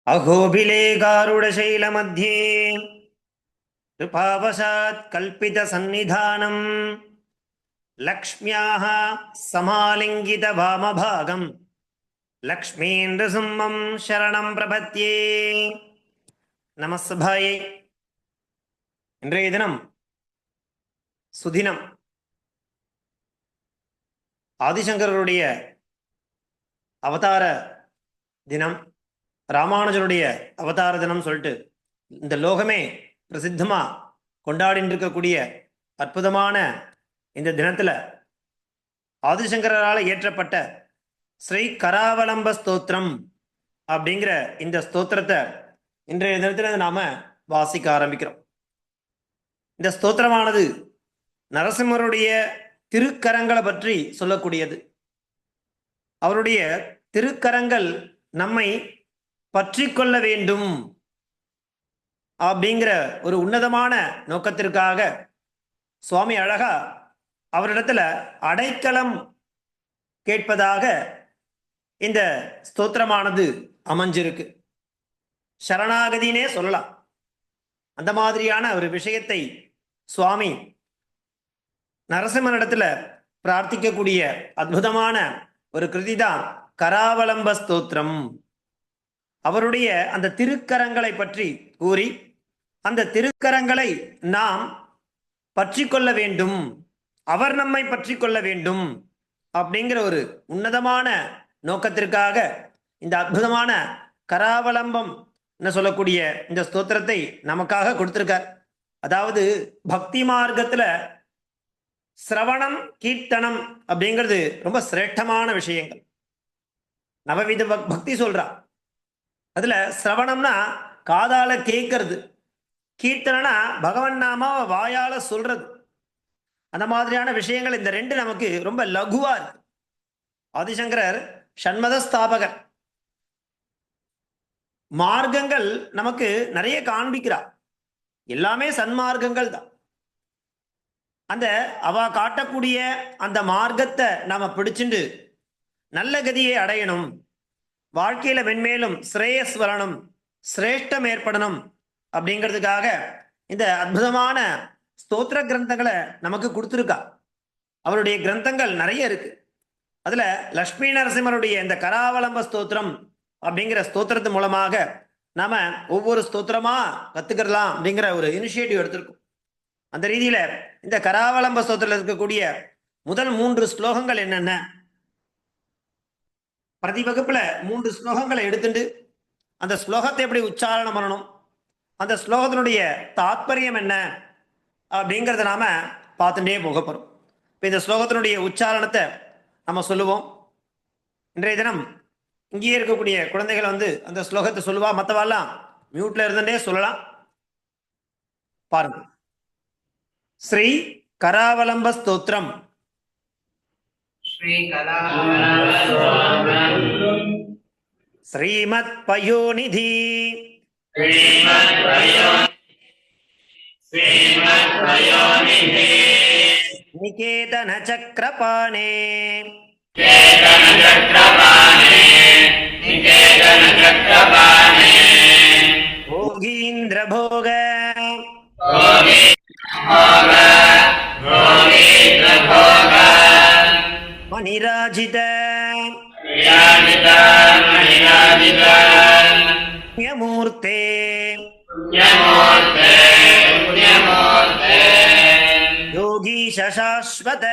अहोबिले गारुडशैलमध्ये कृपावशात् कल्पितसन्निधानं लक्ष्म्याः समालिङ्गितवामभागं लक्ष्मीन्द्रसिंहं शरणं प्रपद्ये. நமஸ்தபாயே. இன்றைய தினம் சுதினம். ஆதிசங்கரருடைய அவதார தினம், ராமானுஜருடைய அவதார தினம் சொல்லிட்டு இந்த லோகமே பிரசித்தமா கொண்டாடிட்டு இருக்கக்கூடிய அற்புதமான இந்த தினத்துல ஆதிசங்கரால் இயற்றப்பட்ட ஸ்ரீ கராவலம்ப ஸ்தோத்திரம் அப்படிங்கிற இந்த ஸ்தோத்திரத்தை இன்றைய தினத்துல நாம வாசிக்க ஆரம்பிக்கிறோம். இந்த ஸ்தோத்திரமானது நரசிம்மருடைய திருக்கரங்களை பற்றி சொல்லக்கூடியது. அவருடைய திருக்கரங்கள் நம்மை பற்றி கொள்ள வேண்டும் அப்படிங்கிற ஒரு உன்னதமான நோக்கத்திற்காக சுவாமி அழகா அவரிடத்துல அடைக்கலம் கேட்பதாக இந்த ஸ்தோத்திரமானது அமைஞ்சிருக்கு. சரணாகதினே சொல்லலாம். அந்த மாதிரியான ஒரு விஷயத்தை சுவாமி நரசிம்மனிடத்துல பிரார்த்திக்கக்கூடிய அற்புதமான ஒரு கிருதிதான் கராவலம்ப ஸ்தோத்திரம். அவருடைய அந்த திருக்கரங்களை பற்றி கூறி அந்த திருக்கரங்களை நாம் பற்றி கொள்ள வேண்டும், அவர் நம்மை பற்றி கொள்ள வேண்டும் அப்படிங்கிற ஒரு உன்னதமான நோக்கத்திற்காக இந்த அற்புதமான கராவலம்பம் என்ன சொல்லக்கூடிய இந்த ஸ்தோத்திரத்தை நமக்காக கொடுத்திருக்கார். அதாவது பக்தி மார்க்கத்துல சிரவணம் கீர்த்தனம் அப்படிங்கிறது ரொம்ப சிரேஷ்டமான விஷயங்கள். நவவித பக்தி சொல்றா. அதுல சிரவணம்னா காதால கேட்கறது, கீர்த்தனா பகவன் நாமாவை வாயால சொல்றது. அந்த மாதிரியான விஷயங்கள் இந்த ரெண்டு நமக்கு ரொம்ப லகுவா இருக்கு. ஆதிசங்கரர் ஷண்மத ஸ்தாபகர். மார்க்கங்கள் நமக்கு நிறைய காண்பிக்கிறார். எல்லாமே சன்மார்க்கங்கள் தான். அந்த அவ காட்டக்கூடிய அந்த மார்க்கத்தை நாம பிடிச்சுண்டு நல்ல கதியை அடையணும், வாழ்க்கையில மென்மேலும் ஸ்ரேயஸ் வரணும், சிரேஷ்டம் ஏற்படணும் அப்படிங்கிறதுக்காக இந்த அற்புதமான ஸ்தோத்திர கிரந்தங்களை நமக்கு கொடுத்துருக்கா. அவருடைய கிரந்தங்கள் நிறைய இருக்கு. அதுல லட்சுமி நரசிம்மருடைய இந்த கராவலம்ப ஸ்தோத்திரம் அப்படிங்கிற ஸ்தோத்திரத்து மூலமாக நாம ஒவ்வொரு ஸ்தோத்திரமா கத்துக்கலாம் அப்படிங்கிற ஒரு இனிஷியேட்டிவ் எடுத்திருக்கோம். அந்த ரீதியில இந்த கராவலம்ப ஸ்தோத்திரத்தில் இருக்கக்கூடிய முதல் 3 ஸ்லோகங்கள் என்னென்ன, பிரதி வகுப்புல 3 ஸ்லோகங்களை எடுத்துட்டு அந்த ஸ்லோகத்தை எப்படி உச்சாரணம் பண்ணணும், அந்த ஸ்லோகத்தினுடைய தாத்பரியம் என்ன அப்படிங்கிறத நாம பார்த்துட்டே போக போறோம். இப்போ இந்த ஸ்லோகத்தினுடைய உச்சாரணத்தை நம்ம சொல்லுவோம். இன்றைய தினம் இங்கேயே இருக்கக்கூடிய குழந்தைகள் அந்த ஸ்லோகத்தை சொல்லுவா. மற்றவாலாம் மியூட்ல இருந்துட்டே சொல்லலாம். பாருங்க. ஸ்ரீ கராவலம்ப ஸ்தோத்திரம். ஸ்ரீமத் பயோநிதி நிகேதன சக்கரபாணே யோகீந்திர போக மணிராஜித புண்ணியமூர்த்தே யோகீஷ சாஸ்வத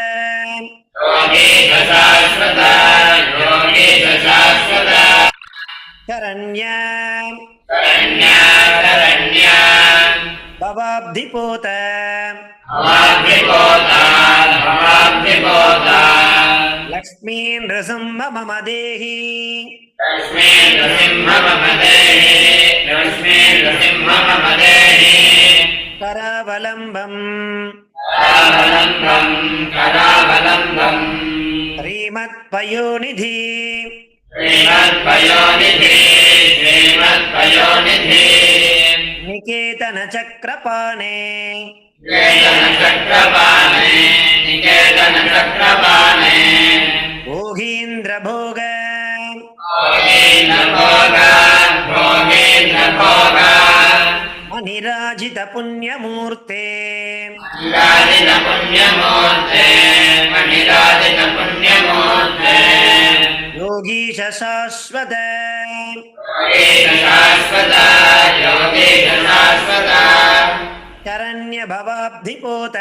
சரண்ய பவாப்திபோத லக்ஷ்மீன் ரசிம்ம மம தேஹி கராவலம்பம் ஸ்ரீமத் பயோநிதி நிகேதன சக்கரபாணே யோகீந்திர போக अनिराजित पुण्यमूर्ते योगीश शाश्वत शरण्य भवाब्धिपोत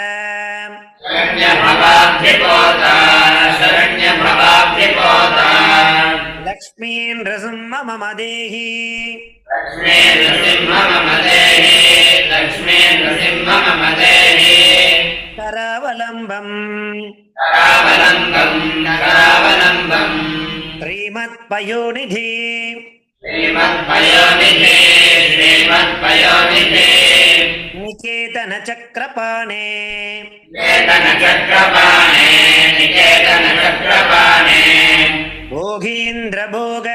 लक्ष्मी नृसिंह मम देहि करावलम्बम् श्रीमत्पयोनिधि निकेतन चक्रपाणे भोगीन्द्र भोग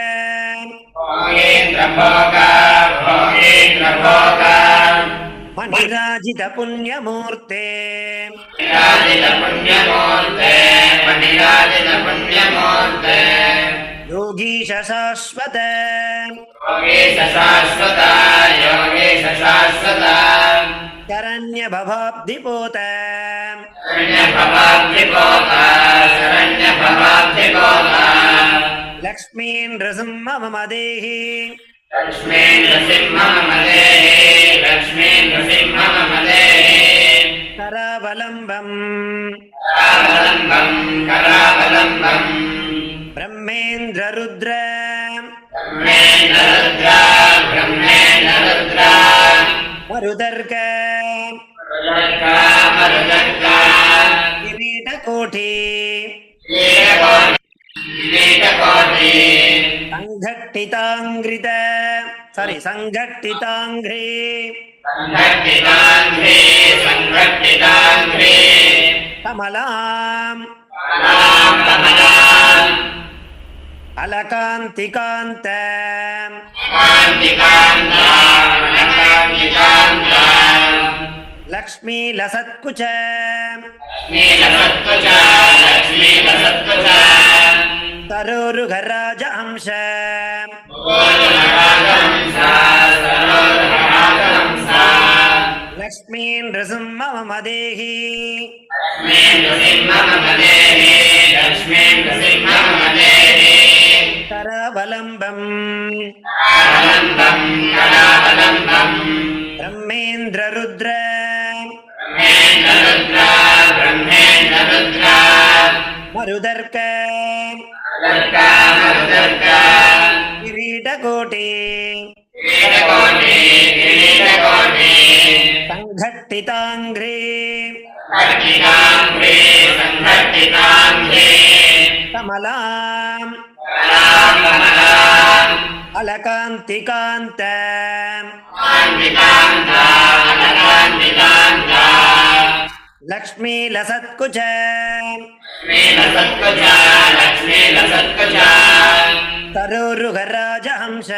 मणिराजित पुण्यमूर्ते योगीश शाश्वत शरण्य भवाब्धिपोत लक्ष्मी नृसिंह मम देहि करावलम्बम् ब्रह्मेन्द्र रुद्र मरुदर्ग किरीटकोटि संघटितांग्रित संघटितांघ्रे कमलाम् अलकान्तिकान्त लक्ष्मी लसत्कुच तरोरुघराज अंश लक्ष्मी नृसिंह मम देहि करावलम्बम् ब्रह्मेन्द्र रुद्र मरुदर्क किरीटकोटि संघटितांघ्रे कमलाम् अलकान्तिकान्त लक्ष्मी लसत्कुच तरोरुघराज हंस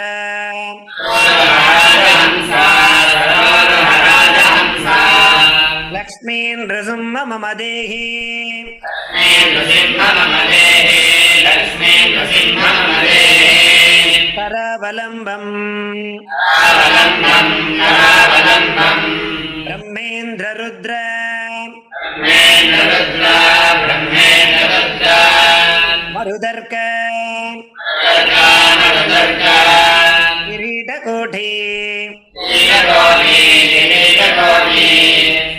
लक्ष्मी नृसिंह मम देहि करावलम्बम् ब्रह्मेन्द्र रुद्र मरुदर्क किरीटकोटि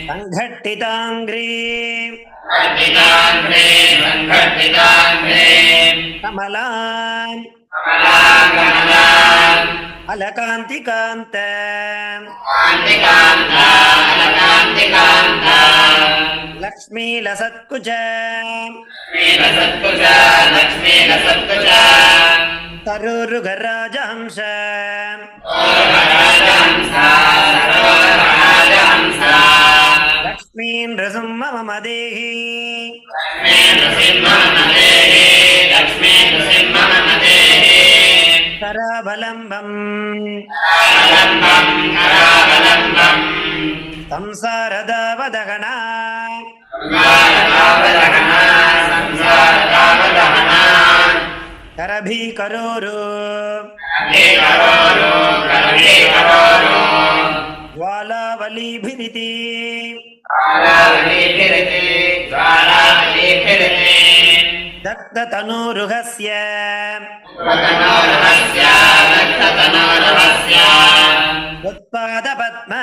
संघटितांघ्रे कमलाम् अलकान्तिकान्त लक्ष्मी लसत्कुच तरोरुघराज हंस लक्ष्मी नृसिंह मम देहि करावलम्बम् संसारदावदहना करभीकरोरु ज्वालावलीभिरिति दग्धतनूरुहस्य उत्पादपद्म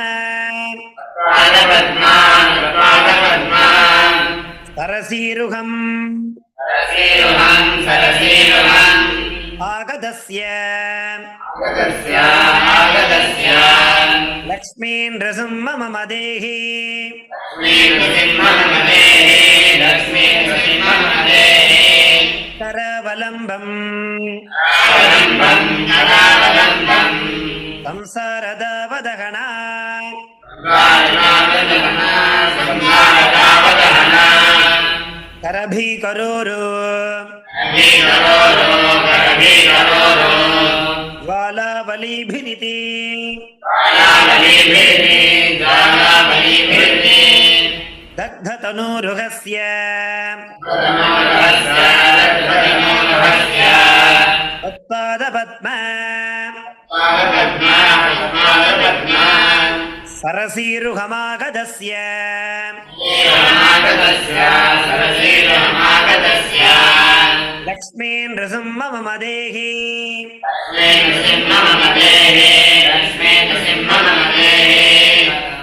सरसीरुहम् आगतस्य लक्ष्मीन् नृसिंह मम देहि करवलम्बम् संसारदावदहना करभीकरोरु ज्वालावलीभिरिति दग्धतनूरुहस्य उत्पादपद्म सरसीरुहमागतस्य लक्ष्मीन् नृसिंह मम देहि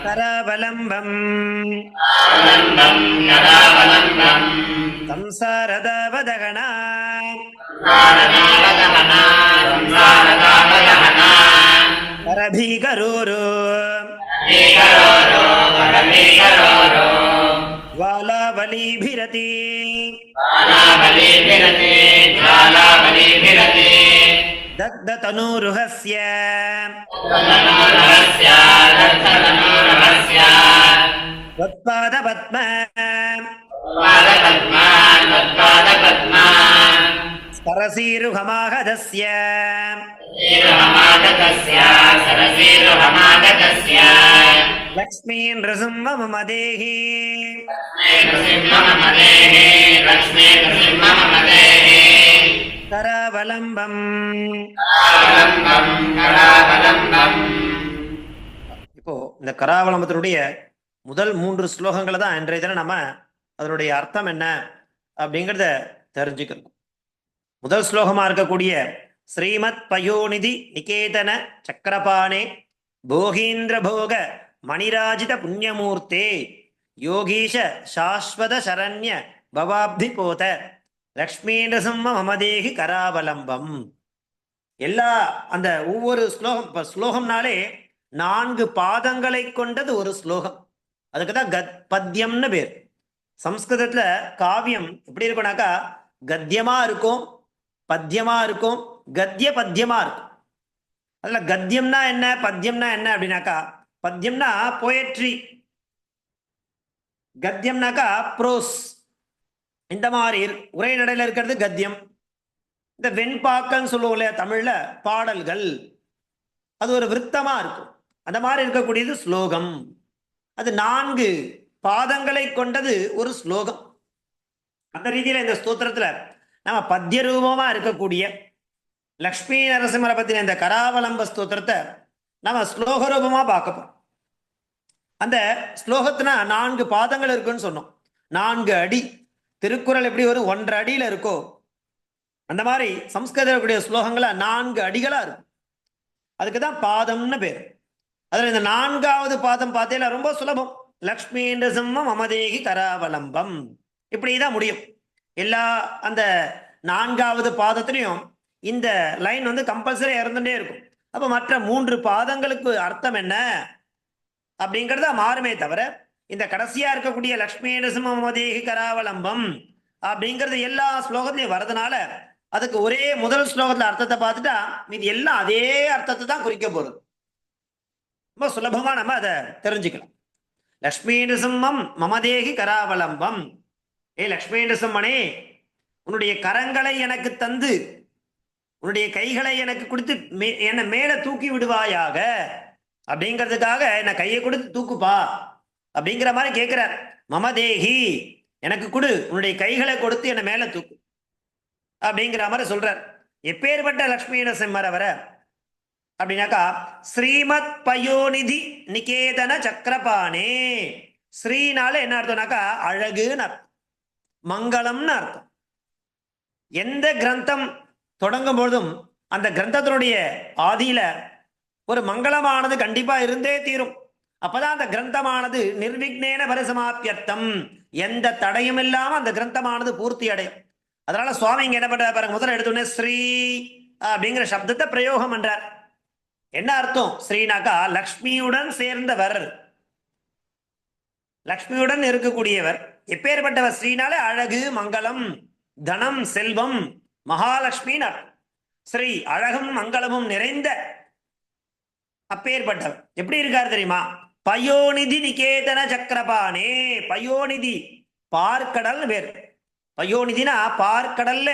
करावलम्बम् संसारदावदहना करभीकरोरु ज्वालावलीभिरति दग्धतनूरुहस्य उत्पादपद्म सरसीरुहमागतस्य लक्ष्मीन् नृसिंह मम देहि करावलम्बम् இப்போ இந்த கராவலம்பத்தினுடைய முதல் 3 ஸ்லோகங்களை தான் இன்றைய தினம் நம்ம அதனுடைய அர்த்தம் என்ன அப்படிங்கிறத தெரிஞ்சுக்கணும். முதல் ஸ்லோகமா இருக்கக்கூடிய ஸ்ரீமத் பயோநிதி நிகேதன சக்கரபாணே போகீந்திர போக மணிராஜித புண்ணியமூர்த்தே யோகீஷ சாஸ்வத சரண்ய பவாப்தி போத லக்ஷ்மீ நரசிம்ம மமதேகி கராவலம்பம். எல்லா அந்த ஒவ்வொரு ஸ்லோகம், இப்ப ஸ்லோகம்னாலே 4 பாதங்களை கொண்டது ஒரு ஸ்லோகம். அதுக்குதான் பத்யம்னு பேர். சம்ஸ்கிருதத்துல காவியம் எப்படி இருக்கும்னாக்கா கத்தியமா இருக்கும், பத்தியமா இருக்கும், கத்திய பத்தியமா இருக்கும். அதுல கத்தியம்னா என்ன, பத்தியம்னா என்ன அப்படின்னாக்கா, பத்தியம்னா போயட்ரி, கத்தியம்னாக்கா ப்ரோஸ். இந்த மாதிரி உரைநடையில இருக்கிறது கத்தியம். இந்த வெண்பாக்கன்னு சொல்லுவோம் இல்லையா தமிழ்ல, பாடல்கள், அது ஒரு விருத்தமா இருக்கும். அந்த மாதிரி இருக்கக்கூடியது ஸ்லோகம். அது 4 பாதங்களை கொண்டது ஒரு ஸ்லோகம். அந்த ரீதியில இந்த ஸ்தோத்திரத்துல நம்ம பத்திய ரூபமா இருக்கக்கூடிய லக்ஷ்மி நரசிம்மரை பத்தின இந்த கராவலம்ப ஸ்தோத்திரத்தை நம்ம ஸ்லோக ரூபமா பார்க்க போறோம். அந்த ஸ்லோகத்துல 4 பாதங்கள் இருக்குன்னு சொன்னோம். 4 அடி. திருக்குறள் எப்படி ஒரு 1.5 அடியில இருக்கோ அந்த மாதிரி சம்ஸ்கிருதக்கூடிய ஸ்லோகங்கள 4 அடிகளா இருக்கும். அதுக்குதான் பாதம்னு பேர். அதுல இந்த 4வது பாதம் பார்த்தீங்கன்னா ரொம்ப சுலபம். லக்ஷ்மி நரசிம்ம மமதேகி கராவலம்பம், இப்படிதான் முடியும். எல்லா அந்த 4வது பாதத்திலையும் இந்த லைன் வந்து கம்பல்சரி இருந்துட்டே இருக்கும். அப்ப மற்ற 3 பாதங்களுக்கு அர்த்தம் என்ன அப்படிங்கிறத மாறுமே தவிர, இந்த கடைசியா இருக்கக்கூடிய லக்ஷ்மி நரசிம்ம மமதேகி கராவலம்பம் அப்படிங்கிறது எல்லா ஸ்லோகத்திலையும் வரதுனால அதுக்கு ஒரே முதல் ஸ்லோகத்துல அர்த்தத்தை பார்த்துட்டா இது எல்லாம் அதே அர்த்தத்தை தான் குறிக்க போறது. ரொம்ப சுலபமா நம்ம அதை தெரிஞ்சுக்கலாம். லக்ஷ்மி நரசிம்மம் மமதேகி கராவலம்பம். ஏ லக்ஷ்மி நரசிம்மனே, உன்னுடைய கரங்களை எனக்கு தந்து உன்னுடைய கைகளை எனக்கு கொடுத்து என்னை மேல தூக்கி விடுவாயாக அப்படிங்கிறதுக்காக என்னை கையை கொடுத்து தூக்குப்பா அப்படிங்கிற மாதிரி கேட்கிறார். மமதேகி, எனக்கு கொடு, உன்னுடைய கைகளை கொடுத்து என்னை மேல தூக்கு அப்படிங்கிற மாதிரி சொல்றார். எப்பேற்பட்ட லக்ஷ்மி நரசிம்மர் அவரை அப்படின்னாக்கா ஸ்ரீமத் பயோநிதி நிகேதன சக்கரபாணே. ஸ்ரீனால என்ன அர்த்தம்னாக்கா அழகுன்னு அர்த்தம், மங்களம்னு அர்த்தம். எந்த கிரந்தம் தொடங்கும் பொழுதும் அந்த கிரந்தத்தினுடைய ஆதியில ஒரு மங்களமானது கண்டிப்பா இருந்தே தீரும். அப்பதான் அந்த கிரந்தமானது நிர்விக்னேன பரிசமாப்பியர்த்தம், எந்த தடையும் இல்லாம அந்த கிரந்தமானது பூர்த்தி அடையும். அதனால சுவாமி இங்க என்ன பண்ற பாருங்க, முதல்ல எடுத்தோடனே ஸ்ரீ அப்படிங்கிற சப்தத்தை பிரயோகம் பண்றார். என்ன அர்த்தம்? ஸ்ரீனாக்கா லக்ஷ்மியுடன் சேர்ந்தவர், லக்ஷ்மியுடன் இருக்கக்கூடியவர். எப்பேற்பட்டவர்? ஸ்ரீனாலே அழகு, மங்களம், தனம், செல்வம், மகாலட்சுமின்னு அர்த்தம். ஸ்ரீ அழகும் மங்களமும் நிறைந்த அப்பேற்பட்டவர். எப்படி இருக்கார் தெரியுமா? பயோநிதி நிகேதன சக்கரபாணே. பயோநிதி பார்க்கடல் பேர். பயோநிதினா பார்க்கடல்ல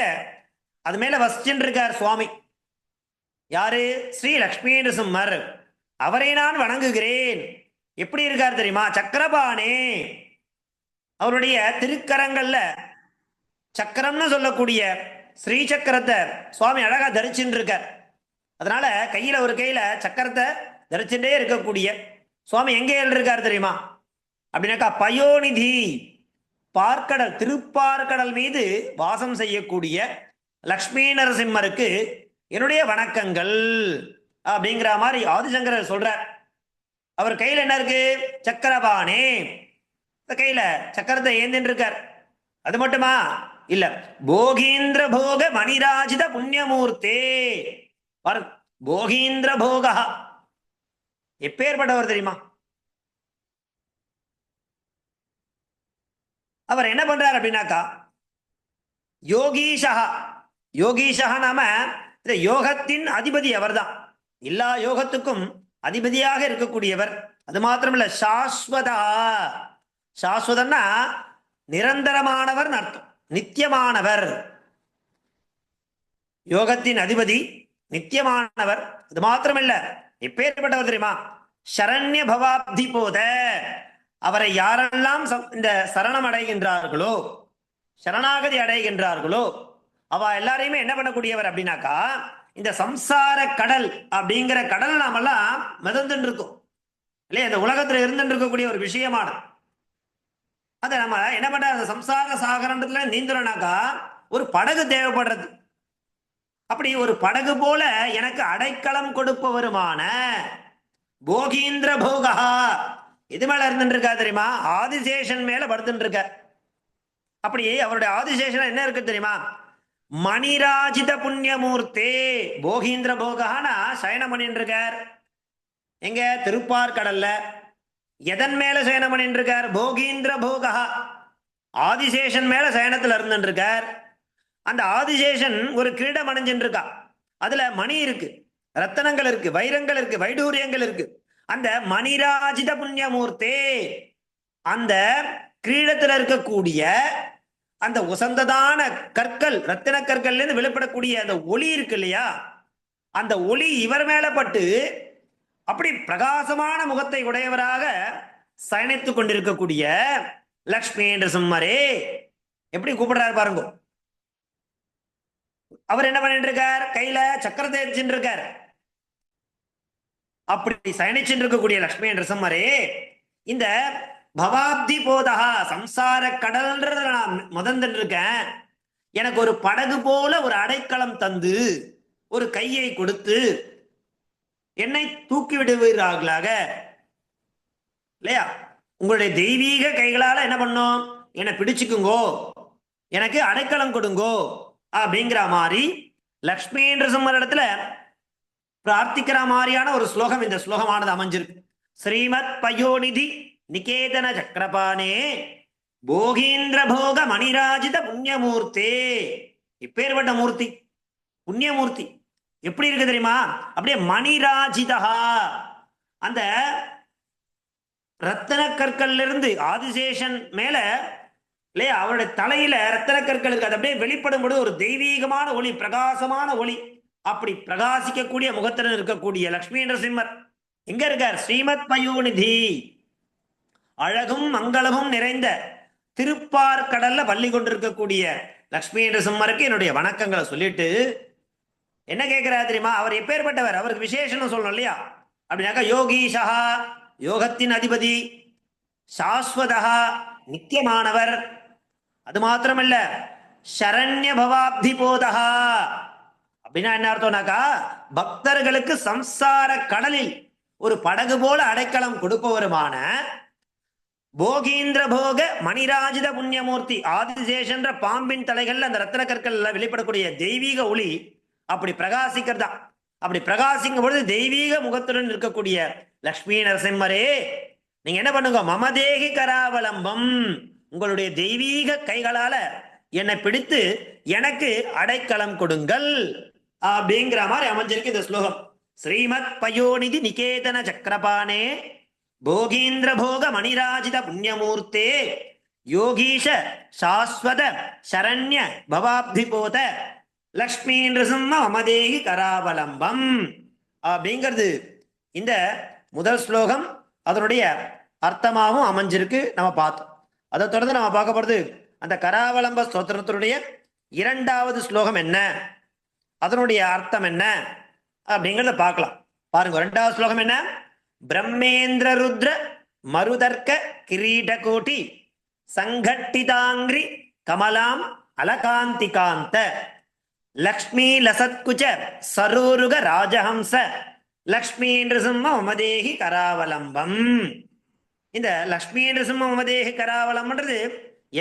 அது மேல வசிச்சுட்டு இருக்கார் சுவாமி. யாரு? ஸ்ரீ லக்ஷ்மி நரசிம்மர். அவரை நான் வணங்குகிறேன். எப்படி இருக்கார் தெரியுமா? சக்கரபாணே. அவருடைய திருக்கரங்கள்ல சக்கரம்னு சொல்லக்கூடிய ஸ்ரீ சக்கரத்தை சுவாமி அழகா தரிச்சுட்டு இருக்கார். அதனால கையில ஒரு கையில சக்கரத்தை தரிச்சுட்டே இருக்கக்கூடிய சுவாமி எங்கே இருக்கார் தெரியுமா? அப்படின்னாக்கா பயோநிதி பார்க்கடல், திருப்பார்கடல் மீது வாசம் செய்யக்கூடிய லக்ஷ்மி நரசிம்மருக்கு என்னுடைய வணக்கங்கள் அப்படிங்கிற மாதிரி ஆதிசங்கரர் சொல்றார். அவர் கையில என்ன இருக்கு? சக்கரபாணே. கையில சக்கரத்தை ஏந்தின்னு இருக்கார். அது மட்டுமா இல்ல, போகீந்திர போக மணிராஜித புண்ணியமூர்த்தே. போகீந்திர போகா எப்பேற்பட்டவர் தெரியுமா? அவர் என்ன பண்றார் அப்படின்னாக்கா யோகீஷா. யோகீஷா நாம யோகத்தின் அதிபதி அவர்தான், எல்லா யோகத்துக்கும் அதிபதியாக இருக்கக்கூடியவர். அது மாத்திரமில்ல, சாஸ்வதா. சாஸ்வதன்னா நிரந்தரமானவர் அர்த்தம், நித்தியமானவர். யோகத்தின் அதிபதி, நித்தியமானவர். அது மாத்திரமில்ல, எப்பேற்பட்டவர் தெரியுமா? சரண்ய பவாப்தி போத. அவரை யாரெல்லாம் இந்த சரணம் அடைகின்றார்களோ, சரணாகதி அடைகின்றார்களோ, அவ எல்லாரையுமே என்ன பண்ணக்கூடியவர் அப்படின்னாக்கா இந்த சம்சார கடல் அப்படிங்கிற கடல் நாமெல்லாம் மிதந்துட்டு இருக்கோம் இல்லையா? இந்த உலகத்துல இருந்துட்டு இருக்கக்கூடிய ஒரு விஷயமான அதை நம்ம என்ன பண்ற, அந்த சம்சார சாகரத்துல நீந்தணும்னாக்கா ஒரு படகு தேவைப்படுறது. அப்படி ஒரு படகு போல எனக்கு அடைக்கலம் கொடுப்பவருமான போகீந்திர போகா எது மேல இருந்துட்டு இருக்கா தெரியுமா? ஆதிசேஷன் மேல படுத்துட்டு இருக்க. அப்படி அவருடைய ஆதிசேஷன் என்ன இருக்கு தெரியுமா? மணிராஜித புண்ணியமூர்த்தே. போகீந்திர போகானா சயனம் பண்ணிட்டு இருக்கார். எங்க? திருப்பார்கடல்ல. எதன் மேல சயனம் பண்ணிட்டு இருக்கார்? போகீந்திர போகா ஆதிசேஷன் மேல சயனத்துல இருந்துட்டு இருக்கார். அந்த ஆதிசேஷன் ஒரு கிரீடம் அணிஞ்சுட்டு இருக்கா. அதுல மணி இருக்கு, ரத்தனங்கள் இருக்கு, வைரங்கள் இருக்கு, வைடூரியங்கள் இருக்கு. அந்த மணிராஜித புண்ணியமூர்த்தே, அந்த கிரீடத்துல இருக்கக்கூடிய அந்த உசந்ததான கற்கள், ரத்தின கற்கள்ல இருந்து வெளிப்படக்கூடிய அந்த ஒளி இருக்கு இல்லையா? அந்த ஒளி இவர் மேல பட்டு அப்படி பிரகாசமான முகத்தை உடையவராக சயனித்துக் கொண்டிருக்கக்கூடிய லக்ஷ்மி நரசிம்மரே. எப்படி கூப்பிடுறாரு பாருங்க. அவர் என்ன பண்ணிட்டு இருக்கார்? கையில சக்கரத்தை எரிச்சுட்டு இருக்கார். அப்படி சயனிச்சுட்டு இருக்கக்கூடிய லக்ஷ்மி நரசிம்மரே, இந்த பவாப்தி போதகா சம்சார கடல்ன்றத நான் முதந்துட்டு இருக்கேன். எனக்கு ஒரு படகு போல ஒரு அடைக்கலம் தந்து ஒரு கையை கொடுத்து என்னை தூக்கி விடுவீர்களாக இல்லையா? உங்களுடைய தெய்வீக கைகளால என்ன பண்ணும்? என்னை பிடிச்சுக்குங்கோ, எனக்கு அடைக்கலம் கொடுங்கோ அப்படிங்கிற மாதிரி லக்ஷ்மி நரசிம்மர் இடத்துல பிரார்த்திக்கிற மாதிரியான ஒரு ஸ்லோகம் இந்த ஸ்லோகமானது அமைஞ்சிருக்கு. ஸ்ரீமத் பயோநிதி நிகேதன சக்கரபாணே போகீந்திர போக மணிராஜித புண்ணியமூர்த்தே. இப்பேற்பட்ட மூர்த்தி, புண்ணியமூர்த்தி எப்படி இருக்கு தெரியுமா? அப்படியே மணிராஜிதா, அந்த ரத்தன கற்கள்ல இருந்து ஆதிசேஷன் மேல இல்லையா, அவருடைய தலையில ரத்தன கற்கள் இருக்கு. அது அப்படியே வெளிப்படும் பொழுது ஒரு தெய்வீகமான ஒளி, பிரகாசமான ஒளி. அப்படி பிரகாசிக்கக்கூடிய முகத்தில் இருக்கக்கூடிய லக்ஷ்மி நரசிம்மர் எங்க இருக்கார்? ஸ்ரீமத் பயோநிதி, அழகும் மங்களமும் நிறைந்த திருப்பார்கடல்ல பள்ளி கொண்டிருக்கக்கூடிய லக்ஷ்மி நரசிம்மருக்கு என்னுடைய வணக்கங்களை சொல்லிட்டு என்ன கேட்கிறார் தெரியுமா? அவர் எப்பேற்பட்டவர், அவருக்கு விசேஷம்னு சொல்லணும் இல்லையா? அப்படின்னாக்கா யோகீஷா, யோகத்தின் அதிபதி, சாஸ்வதா, நித்தியமானவர். அது மாத்திரமல்ல, சரண்ய பவாப்தி போதா. அப்படின்னா என்ன அர்த்தம்னாக்கா, பக்தர்களுக்கு சம்சார கடலில் ஒரு படகு போல அடைக்கலம் கொடுப்பவருமான போகீந்திர போக மணிராஜித புண்ணியமூர்த்தி, ஆதிசேஷன்ற பாம்பின் தலைகள்ல அந்த ரத்ன கற்கள்ல வெளிப்படக்கூடிய தெய்வீக ஒளி அப்படி பிரகாசிக்கிறதா. அப்படி பிரகாசிக்கும் பொழுது தெய்வீக முகத்துடன் இருக்கக்கூடிய லக்ஷ்மி நரசிம்மரே, நீங்க என்ன பண்ணுங்க, மமதேகி கராவலம்பம், உங்களுடைய தெய்வீக கைகளால என்னை பிடித்து எனக்கு அடைக்கலம் கொடுங்கள் அப்படிங்கிற மாதிரி அமைஞ்சிருக்கு இந்த ஸ்லோகம். ஸ்ரீமத் பயோநிதி நிகேதன சக்கரபாணே போகீந்திர போக மணிராஜித புண்ணியமூர்த்தே யோகீஷ சாஸ்வத சரண்ய பவாப்தி போத லக்ஷ்மி நிருசிம்ம மமதேகி கராவலம்பம் அப்படிங்கிறது இந்த முதல் ஸ்லோகம். அதனுடைய அர்த்தமாகவும் அமைஞ்சிருக்கு, நம்ம பார்த்தோம். அதை தொடர்ந்து நம்ம பார்க்க போறது அந்த கராவலம்ப ஸ்தோத்திரத்தினுடைய இரண்டாவது ஸ்லோகம் என்ன, அதனுடைய அர்த்தம் என்ன அப்படிங்கிறத பார்க்கலாம். பாருங்க, இரண்டாவது ஸ்லோகம் என்ன? பிரம்மேந்திர ருத்ர மருதர்க்க கிரீட கோட்டி சங்கட்டிதாங்கிரி கமலாம் அலகாந்திகாந்த லக்ஷ்மி லசத்குஜ சரூருக ராஜஹம்ச லக்ஷ்மி நிருசிம்ம மமதேகி கராவலம்பம். இந்த லக்ஷ்மி நிருசிம்ம மமதேகி கராவலம்பன்றது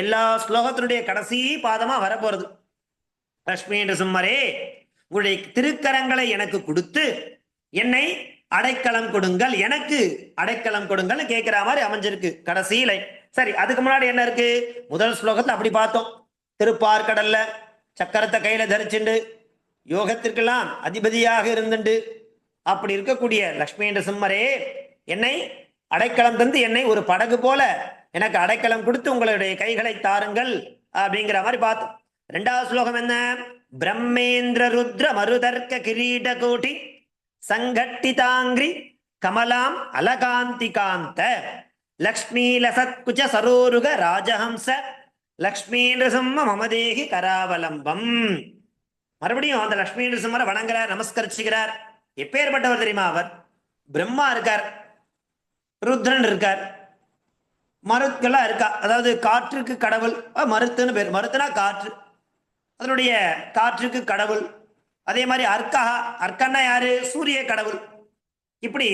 எல்லா ஸ்லோகத்தினுடைய கடைசி பாதமா வரப்போறது. லக்ஷ்மி நிருசிம்மரே, உங்களுடைய திருக்கரங்களை எனக்கு கொடுத்து என்னை அடைக்கலம் கொடுங்கள், எனக்கு அடைக்கலம் கொடுங்கள் கேட்கிற மாதிரி அமைஞ்சிருக்கு கடைசி லைன். சரி, அதுக்கு முன்னாடி என்ன இருக்கு? முதல் ஸ்லோகத்துல அப்படி பார்த்தோம், திருப்பார்கடல்ல சக்கரத்தை கையில தரிச்சுண்டு யோகத்திற்கெல்லாம் அதிபதியாக இருந்துண்டு அப்படி இருக்கக்கூடிய லக்ஷ்மி நரசிம்மரே, என்னை அடைக்கலம் தந்து என்னை ஒரு படகு போல எனக்கு அடைக்கலம் கொடுத்து உங்களுடைய கைகளை தாருங்கள் அப்படிங்கிற மாதிரி பார்த்தோம். இரண்டாவது ஸ்லோகம் என்ன? பிரம்மேந்திர ருத்ர மருதர்க்க கிரீட கோட்டி சங்கட்டிதாங்கிரி கமலாம் அலகாந்திகாந்த லக்ஷ்மி லசத்குஜ சரோருக ராஜஹம்ச லக்ஷ்மி நிருசிம்ம மமதேகி கராவலம்பம். மறுபடியும் அந்த லக்ஷ்மி நிருசிம்மரை வணங்குறார், நமஸ்கரிச்சுக்கிறார். எப்பேற்பட்டவர் தெரியுமா? அவர் பிரம்மா இருக்கார், ருத்ரன் இருக்கார், மருத்கெல்லாம் இருக்கா. அதாவது காற்றுக்கு கடவுள், மருத்துன்னு பேர். மருத்துனா காற்று, அதனுடைய காற்றுக்கு கடவுள். அதே மாதிரி அர்க்கஹா, அர்க்கன்னா யாரு? சூரிய கடவுள். இப்படி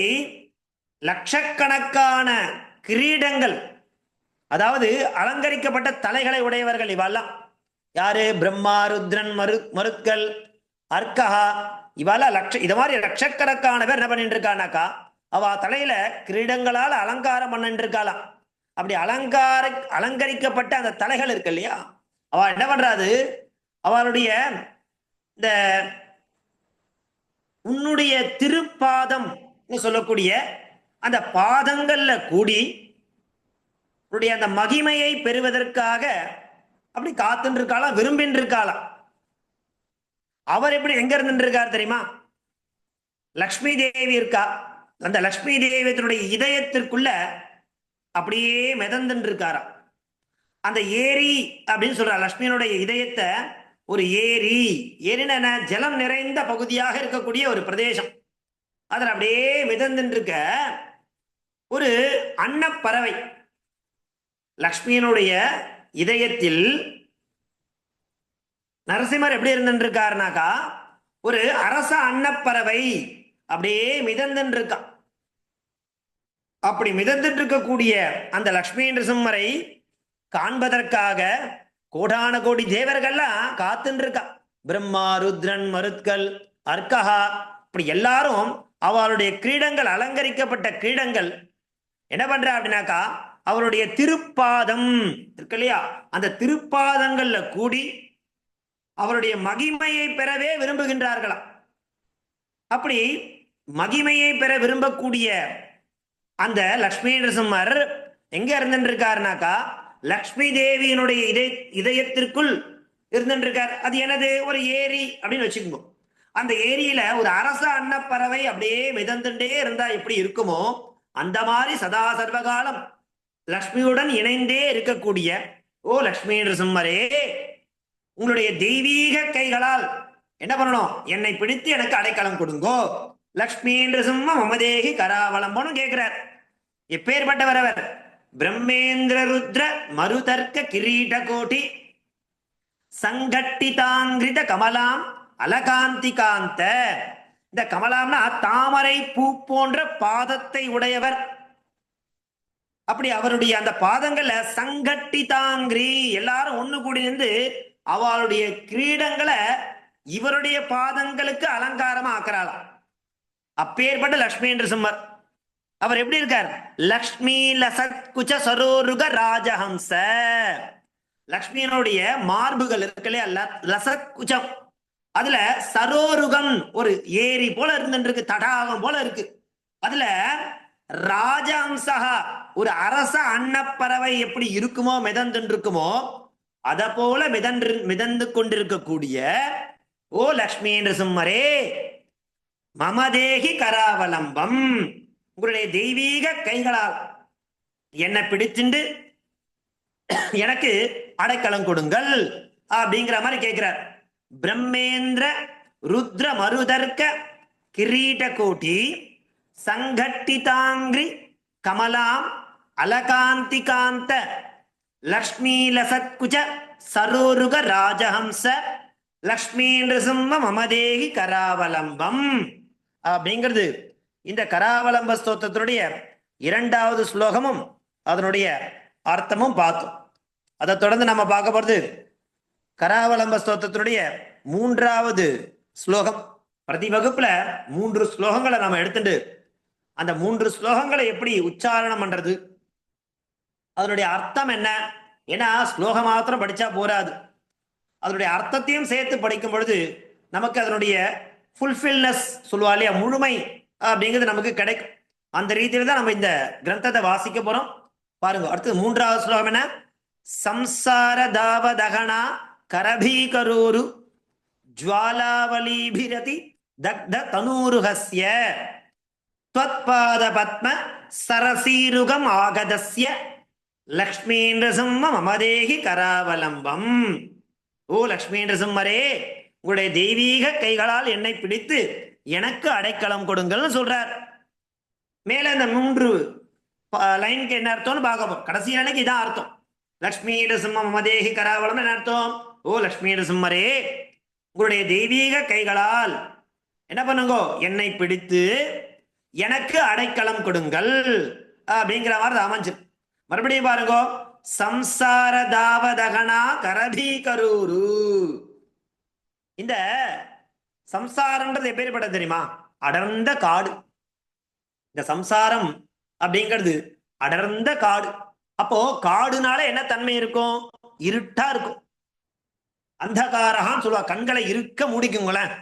லட்சக்கணக்கான கிரீடங்கள், அதாவது அலங்கரிக்கப்பட்ட தலைகளை உடையவர்கள் இவெல்லாம் யாரு? பிரம்மா, ருத்ரன், மருத்கள், அர்க்கஹா, இவெல்லாம் இது மாதிரி லட்சக்கணக்கான பேர் என்ன பண்ணிட்டு இருக்கானாக்கா, அவ தலையில கிரீடங்களால் அலங்காரம் பண்ணிட்டு இருக்காளாம். அப்படி அலங்கரிக்கப்பட்ட அந்த தலைகள் இருக்கு இல்லையா, அவ என்ன பண்றாது, அவளுடைய இந்த உன்னுடைய திருப்பாதம் சொல்லக்கூடிய அந்த பாதங்கள்ல கூடி உன்னுடைய அந்த மகிமையை பெறுவதற்காக அப்படி காத்துட்டு இருக்காளாம், விரும்பின்னு இருக்காளாம். அவர் எப்படி எங்க இருந்துட்டு இருக்கார் தெரியுமா? லக்ஷ்மி தேவி இருக்கா, அந்த லக்ஷ்மி தேவியத்தினுடைய இதயத்திற்குள்ள அப்படியே மிதந்துட்டு இருக்காராம். அந்த ஏரி அப்படின்னு சொல்ற லக்ஷ்மியினுடைய இதயத்தை ஒரு ஏரி, ஏரின ஜலம் நிறைந்த பகுதியாக இருக்கக்கூடிய ஒரு பிரதேசம், அதில் அப்படியே மிதந்துட்டு இருக்க ஒரு அன்னப்பறவை லக்ஷ்மியினுடைய இதயத்தில் நரசிம்மர் எப்படி இருந்துட்டு இருக்காருனாக்கா, ஒரு அரச அன்னப்பறவை அப்படியே மிதந்துட்டு இருக்கா. அப்படி மிதந்துட்டு இருக்கக்கூடிய அந்த லக்ஷ்மி நரசிம்மரை காண்பதற்காக கோடான கோடி தேவர்கள்லாம் காத்துட்டு இருக்கா. பிரம்மா, ருத்ரன், மருத்கள், அர்க்கஹா, இப்படி எல்லாரும் அவளுடைய கிரீடங்கள், அலங்கரிக்கப்பட்ட கிரீடங்கள் என்ன பண்ற அப்படின்னாக்கா, அவருடைய திருப்பாதம் இருக்கு இல்லையா, அந்த திருப்பாதங்கள்ல கூடி அவருடைய மகிமையை பெறவே விரும்புகின்றார்களாம். அப்படி மகிமையை பெற விரும்பக்கூடிய அந்த லக்ஷ்மி நரசிம்மர் எங்க இருந்துட்டு இருக்காருனாக்கா, லக்ஷ்மி தேவியினுடைய இதயத்திற்குள் இருந்துட்டு இருக்கார். அது எனது ஒரு ஏரி அப்படின்னு வச்சுக்கோங்க. அந்த ஏரியில ஒரு அரச அன்னப்பறவை அப்படியே மிதந்துட்டே இருந்தா எப்படி இருக்குமோ, அந்த மாதிரி சதா சர்வகாலம் லக்ஷ்மியுடன் இணைந்தே இருக்கக்கூடிய ஓ லக்ஷ்மி நரசிம்மரே, உங்களுடைய தெய்வீக கைகளால் என்ன பண்ணணும்? என்னை பிடித்து எனக்கு அடைக்கலம் கொடுங்கோ. லக்ஷ்மி நிருசிம்ம மமதேகி கராவலம்பம்னு கேட்கிறார். எப்பேற்பட்டவர் அவர்? பிரம்மேந்திர ருத்ர மருதர்க்க கிரீட கோட்டி சங்கட்டிதாங்கிரித கமலாம் அலகாந்திகாந்த. இந்த கமலாம்னா தாமரை பூ போன்ற பாதத்தை உடையவர். அப்படி அவருடைய அந்த பாதங்கள்ல சங்கட்டிதாங்கிரி, எல்லாரும் ஒண்ணு கூடி நின்று அவளுடைய கிரீடங்களை இவருடைய பாதங்களுக்கு அலங்காரமா ஆக்குறாளாம். அப்பேற்பட்ட லக்ஷ்மி நிருசிம்மர் அவர் எப்படி இருக்கார்? லக்ஷ்மி லசத் குச்ச சரோருக ராஜஹம்ச. லக்ஷ்மியினுடைய மார்புகள் இருக்கு இல்லையா, லசத் குச்சம், அதுல சரோருகம் ஒரு ஏரி போல இருந்துருக்கு, தடாகம் போல இருக்கு. அதுல ராஜஹம்சா ஒரு அரச அன்னப்பறவை எப்படி இருக்குமோ, மிதந்து இருக்குமோ, அத போல மிதந்து கொண்டிருக்கக்கூடிய ஓ லக்ஷ்மி நிருசிம்மரே, மமதேகி கராவலம்பம், உங்களுடைய தெய்வீக கைகளால் என்னை பிடிச்சுண்டு எனக்கு அடைக்கலம் கொடுங்கள் அப்படிங்கிற மாதிரி கேட்கிறார். பிரம்மேந்திர ருத்ர மருதர்க்க கிரீட கோட்டி சங்கட்டிதாங்கிரி கமலாம் அலகாந்திகாந்த லக்ஷ்மி லசத்குஜ சரோருக ராஜஹம்ச லக்ஷ்மி நிருசிம்ம மமதேகி கராவலம்பம் அப்படிங்கிறது இந்த கராவலம்ப ஸ்தோத்திரத்துடைய 2வது ஸ்லோகமும் அதனுடைய அர்த்தமும் பார்த்தோம். அதை தொடர்ந்து நம்ம பார்க்க போறது கராவலம்ப ஸ்தோத்திரத்துடைய 3வது ஸ்லோகம். பிரதி வகுப்புல 3 ஸ்லோகங்களை நம்ம எடுத்துட்டு அந்த 3 ஸ்லோகங்களை எப்படி உச்சாரணம் பண்றது, அதனுடைய அர்த்தம் என்ன, ஏன்னா ஸ்லோகம் மாத்திரம் படிச்சா போராது, அதனுடைய அர்த்தத்தையும் சேர்த்து படிக்கும் பொழுது நமக்கு அதனுடைய ஃபுல்ஃபில்னஸ் சொல்லுவா இல்லையா, முழுமை அப்படிங்கிறது நமக்கு கிடைக்கும். அந்த ரீதியில தான் நம்ம இந்த கிரந்தத்தை வாசிக்க போறோம். பாருங்க, அடுத்து 3வது ஸ்லோகம் என்ன? சம்சார தாவதகனா கரபீகரோரு ஜுவாலாவலீபிரதி தக்த தனூருஹஸ்ய த்வத்பாத பத்ம சரசீருகம் ஆகதஸ்ய லக்ஷ்மீ நிருசிம்ம மமதேகி கராவலம்பம். ஓ லக்ஷ்மி நிருசிம்மரே, உங்களுடைய தெய்வீக கைகளால் என்னை பிடித்து எனக்கு அடைக்கலம் கொடுங்கள்னு சொல்றார். மேல இந்த 3 லைனுக்கு என்ன அர்த்தம்னு பார்க்க போறோம். கடைசி லைனுக்கு இதான் அர்த்தம். லக்ஷ்மி நிருசிம்ம மமதேகி கராவலம் என்ன அர்த்தம்? ஓ லக்ஷ்மி நிருசிம்மரே, உங்களுடைய தெய்வீக கைகளால் என்ன பண்ணுங்க, என்னை பிடித்து எனக்கு அடைக்கலம் கொடுங்கள் அப்படிங்கிற மாதிரி அமைஞ்சு. மறுபடியும் பாருங்க, சம்சார தாவதகனா கரபீகரூரு. இந்த சம்சாரம்ன்றது எப்பேற்பட்ட தெரியுமா? அடர்ந்த காடு. இந்த சம்சாரம் அப்படிங்கிறது அடர்ந்த காடு. அப்போ காடுனால என்ன தன்மை இருக்கும்? இருட்டா இருக்கும். அந்தகாரகான்னு சொல்லுவா, கண்களை இருக்க மூடிக்குங்களேன்.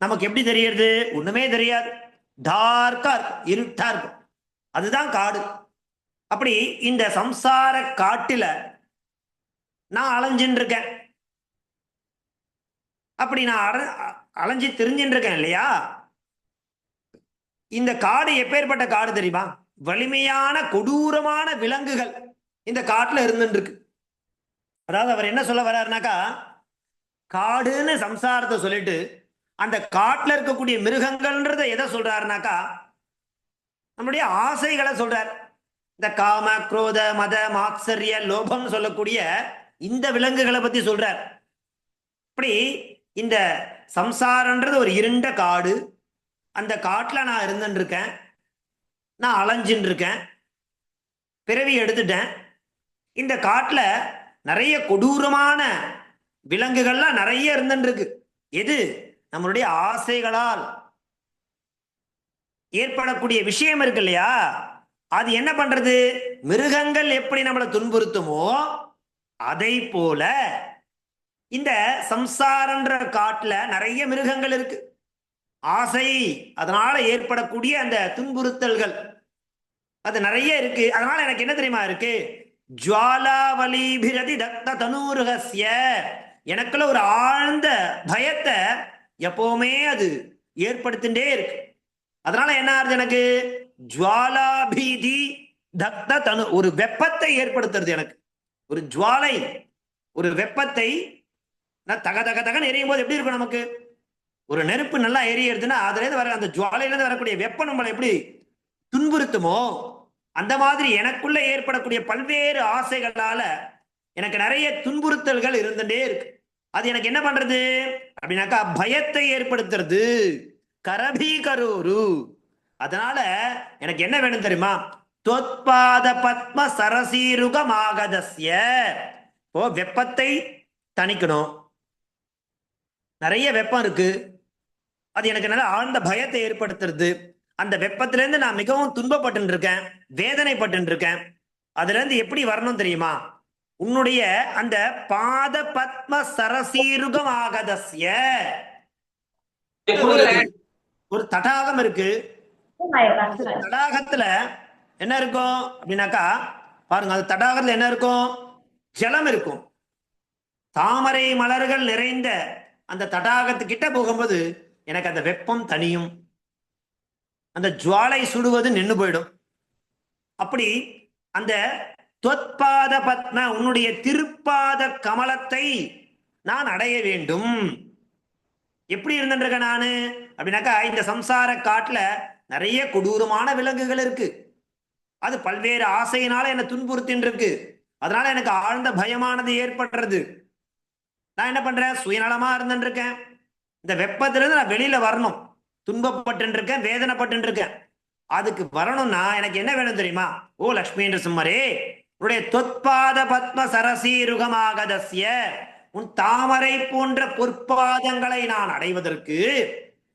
நமக்கு எப்படி தெரியறது? ஒண்ணுமே தெரியாது, டார்க்கா இருக்கும், இருட்டா இருக்கும். அதுதான் காடு. அப்படி இந்த சம்சார காட்டுல நான் அலைஞ்சின்னு இருக்கேன். அப்படி நான் அலைஞ்சு திரிஞ்சின்னு இருக்கேன் இல்லையா? இந்த காடு எப்பேற்பட்ட காடு தெரியுமா? வலிமையான கொடூரமான விலங்குகள் இந்த காட்டுல இருந்துட்டு இருக்கு. அதாவது அவர் என்ன சொல்ல வர்றாருனாக்கா, காடுன்னு சம்சாரத்தை சொல்லிட்டு அந்த காட்டுல இருக்கக்கூடிய மிருகங்கள்ன்றத எதை சொல்றாருனாக்கா, நம்முடைய ஆசைகளை சொல்றார். இந்த காம குரோத மத மாத்சரிய லோபம் சொல்லக்கூடிய இந்த விலங்குகளை பத்தி சொல்றார். இப்படி இந்த சம்சாரன்றது ஒரு இருண்ட காடு. அந்த காட்டுல நான் இருந்துட்டு இருக்கேன், நான் அலைஞ்சின்னு இருக்கேன், பிறவி எடுத்துட்டேன். இந்த காட்டுல நிறைய கொடூரமான விலங்குகள்லாம் நிறைய இருந்துட்டு இருக்கு. எது? நம்மளுடைய ஆசைகளால் ஏற்படக்கூடிய விஷயம் இருக்கு இல்லையா, அது என்ன பண்றது? மிருகங்கள் எப்படி நம்மளை துன்புறுத்துமோ அதை போல இந்த சம்சாரன்ற காட்டுல நிறைய மிருகங்கள் இருக்கு. ஆசை, அதனால ஏற்படக்கூடிய அந்த துன்புறுத்தல்கள் அது நிறைய இருக்கு. அதனால எனக்கு என்ன தெரியுமா இருக்கு? ஜுவாலாவலீபிரதி தக்த தனூருஹஸ்ய, எனக்குள்ள ஒரு ஆழ்ந்த பயத்தை எப்பவுமே அது ஏற்படுத்திட்டே இருக்கு. அதனால என்ன ஆகுது? எனக்கு ஜுவாலாபீதி தக்த தனு, ஒரு வெப்பத்தை ஏற்படுத்துறது. எனக்கு ஒரு ஜுவாலை, ஒரு வெப்பத்தை தக தக தகன்னு எரியும் போது எப்படி இருக்கும் நமக்கு? ஒரு நெருப்பு நல்லா எரியறதுன்னா அதுல இருந்து வர அந்த ஜுவாலையில இருந்து வரக்கூடிய வெப்பம் நம்மளை எப்படி துன்புறுத்துமோ அந்த மாதிரி எனக்குள்ள ஏற்படக்கூடிய பல்வேறு ஆசைகளால எனக்கு நிறைய துன்புறுத்தல்கள் இருந்துட்டே இருக்கு. அது எனக்கு என்ன பண்றது அப்படின்னாக்கா பயத்தை ஏற்படுத்துறது. கரபி கரோரு. அதனால எனக்கு என்ன வேணும் தெரியுமா? தொத்பாத பத்ம சரசீருகமாகதஸ்ய. ஓ, வெப்பத்தை தணிக்கணும். நிறைய வெப்பம் இருக்கு, அது எனக்கு நல்ல ஆழ்ந்த பயத்தை ஏற்படுத்துறது. அந்த வெப்பத்திலிருந்து நான் மிகவும் துன்பப்பட்டு இருக்கேன், வேதனைப்பட்டு இருக்கேன். அதுல இருந்து எப்படி வரணும் தெரியுமா? உன்னுடைய அந்த பாத பத்ம சரசீருகம் ஆகதஸ்ய. ஒரு தடாகம் இருக்கு. தடாகத்துல என்ன இருக்கும் அப்படின்னாக்கா பாருங்க, அது தடாகத்துல என்ன இருக்கும்? ஜலம் இருக்கும். தாமரை மலர்கள் நிறைந்த அந்த தடாகத்துக்கிட்ட போகும்போது எனக்கு அந்த வெப்பம் தனியும், அந்த ஜுவாலை சுடுவது நின்று போயிடும். அப்படி அந்த தொத்பாத பத்ம உன்னுடைய திருப்பாத கமலத்தை நான் அடைய வேண்டும். எப்படி இருந்துருக்க நானு அப்படின்னாக்கா இந்த சம்சார காட்டுல நிறைய கொடூரமான விலங்குகள் இருக்கு. அது பல்வேறு ஆசையினால என்ன துன்புறுத்தின் இருக்கு. அதனால எனக்கு ஆழ்ந்த பயமானது ஏற்படுறது. நான் என்ன பண்றேன்? சுயநலமா இருந்துட்டு இருக்கேன். இந்த வெப்பத்திலிருந்து நான் வெளியில வரணும். துன்பப்பட்டு இருக்கேன், வேதனைப்பட்டு இருக்கேன். அதுக்கு வரணும்னா எனக்கு என்ன வேணும் தெரியுமா? ஓ லக்ஷ்மி நரசிம்மரே, உன்னுடைய தொத்பாத பத்ம சரசீருகமாகதஸ்ய, உன் தாமரை போன்ற பொற்பாதங்களை நான் அடைவதற்கு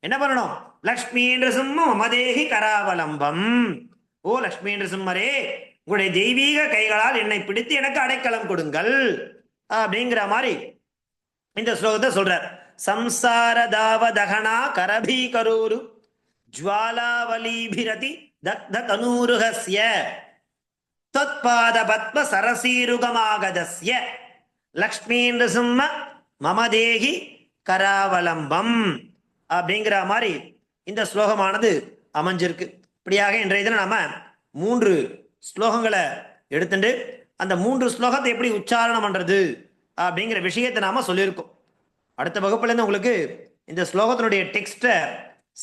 என்ன பண்ணணும்? லக்ஷ்மி நரசிம்ம மமதேகி கராவலம்பம். ஓ லக்ஷ்மி நரசிம்மரே, உங்களுடைய தெய்வீக கைகளால் என்னை பிடித்து எனக்கு அடைக்கலம் கொடுங்கள் அப்படிங்கிற மாதிரி இந்த ஸ்லோகத்தை சொல்றார். சம்சார தாவதகனா கரபி கரூரு ஜுவாலாவலீபிரதி தக்த தனூருஹஸ்ய தொத்பாத பத்ம சரசீருகமாகதஸ்ய லக்ஷ்மீ நிருசிம்ம மமதேகி கராவலம்பம் அப்படிங்கிற மாதிரி இந்த ஸ்லோகமானது அமைஞ்சிருக்கு. இப்படியாக இன்றைய தினம் நாம 3 ஸ்லோகங்களை எடுத்துட்டு அந்த 3 ஸ்லோகத்தை எப்படி உச்சாரணம் பண்றது அப்படிங்கிற விஷயத்தை நாம சொல்லியிருக்கோம். அடுத்த வகுப்புல இருந்து உங்களுக்கு இந்த ஸ்லோகத்தினுடைய டெக்ஸ்ட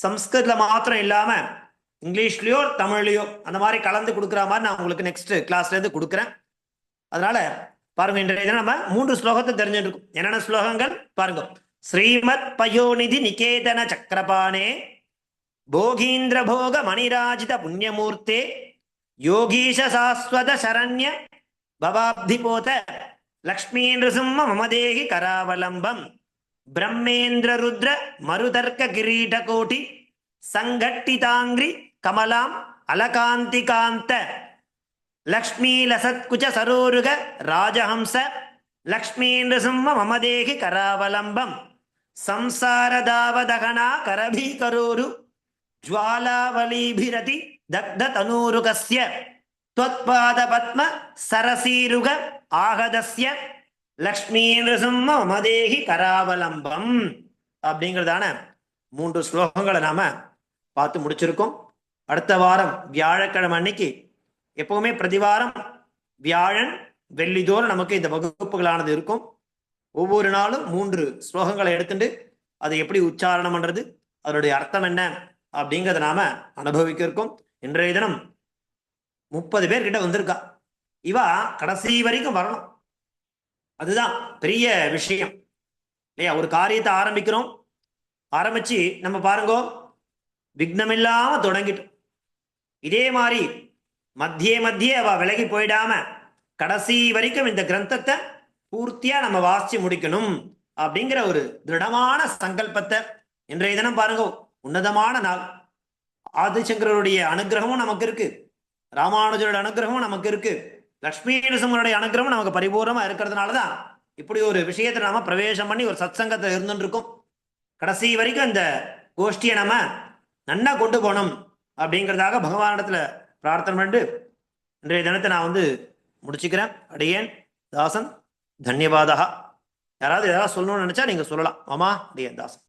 சம்ஸ்கிருதத்துல மாத்திரம் இல்லாம இங்கிலீஷ்லயோ தமிழ்லயோ அந்த மாதிரி கலந்து கொடுக்குற மாதிரி நான் உங்களுக்கு நெக்ஸ்ட் கிளாஸ்ல இருந்து கொடுக்குறேன். அதனால பாருங்க, இன்றைய தினம் நம்ம 3 ஸ்லோகத்தை தெரிஞ்சிருக்கும். என்னென்ன ஸ்லோகங்கள் பாருங்க. ஸ்ரீமத் பயோநிதி நிகேதன சக்கரபாணே போகீந்திர போக மணிராஜித புண்ணியமூர்த்தே யோகீஷ சாஸ்வத சரண்ய பவாப்திபோத லக்ஷ்மீ நிருசிம்ம மமதேகி கராவலம்பம் பிரம்மேந்திர ருத்ர மருதர்க்க கிரீட கோட்டி சங்கட்டிதாங்கிரி கமலாம் அலகாந்திகாந்த லக்ஷ்மீ லசத்குஜ சரோருக ராஜஹம்ச லக்ஷ்மீ நிருசிம்ம மமதேகி கராவலம்பம் சம்சாரதாவதகனா கரபி கரோரு ஜுவாலாவலீபிரதி தக்த தனூருகஸ்ய त्वत्पाद पद्म सरसीरुग ஆகதஸ்ய லக்ஷ்மீ நிருசிம்ம மமதேகி கராவலம்பம் அப்படிங்கிறதான 3 ஸ்லோகங்களை நாம பார்த்து முடிச்சிருக்கோம். அடுத்த வாரம் வியாழக்கிழமை அன்னைக்கு, எப்பவுமே பிரதிவாரம் வியாழன் வெள்ளிதோறும் நமக்கு இந்த வகுப்புகளானது இருக்கும். ஒவ்வொரு நாளும் 3 ஸ்லோகங்களை எடுத்துட்டு அதை எப்படி உச்சாரணம் பண்றது, அதனுடைய அர்த்தம் என்ன அப்படிங்கிறத நாம அனுபவிக்க இருக்கோம். இன்றைய தினம் 30 பேர் கிட்ட வந்திருக்கா. இவா கடைசி வரைக்கும் வரணும், அதுதான் பெரிய விஷயம் இல்லையா? ஒரு காரியத்தை ஆரம்பிச்சு நம்ம பாருங்க, விக்னமில்லாம தொடங்கிட்டோம். இதே மாதிரி மத்திய அவ விலகி போயிடாம கடைசி வரைக்கும் இந்த கிரந்தத்தை பூர்த்தியா நம்ம வாசிச்சு முடிக்கணும் அப்படிங்கிற ஒரு திருடமான சங்கல்பத்தை இன்றைய தினம் பாருங்க. உன்னதமான நாள், ஆதிசங்கருடைய அனுகிரகமும் நமக்கு இருக்கு, ராமானுஜரோட அனுகிரகமும் நமக்கு இருக்கு, லக்ஷ்மி நரசிம்மருடைய அனுகிரகமும் நமக்கு பரிபூர்ணமா இருக்கிறதுனாலதான் இப்படி ஒரு விஷயத்தை நாம பிரவேசம் பண்ணி ஒரு சத் சங்கத்தை இருந்துட்டு இருக்கோம். கடைசி வரைக்கும் இந்த கோஷ்டியை நம்ம நன்னா கொண்டு போகணும் அப்படிங்கிறதாக பகவானிடத்துல பிரார்த்தனை பண்ணிட்டு இன்றைய தினத்தை நான் முடிச்சுக்கிறேன். அடியேன் தாசன், தன்யவாதா. யாராவது ஏதாவது சொல்லணும்னு நினைச்சா நீங்க சொல்லலாம். ஆமா, அடியேன் தாசன்.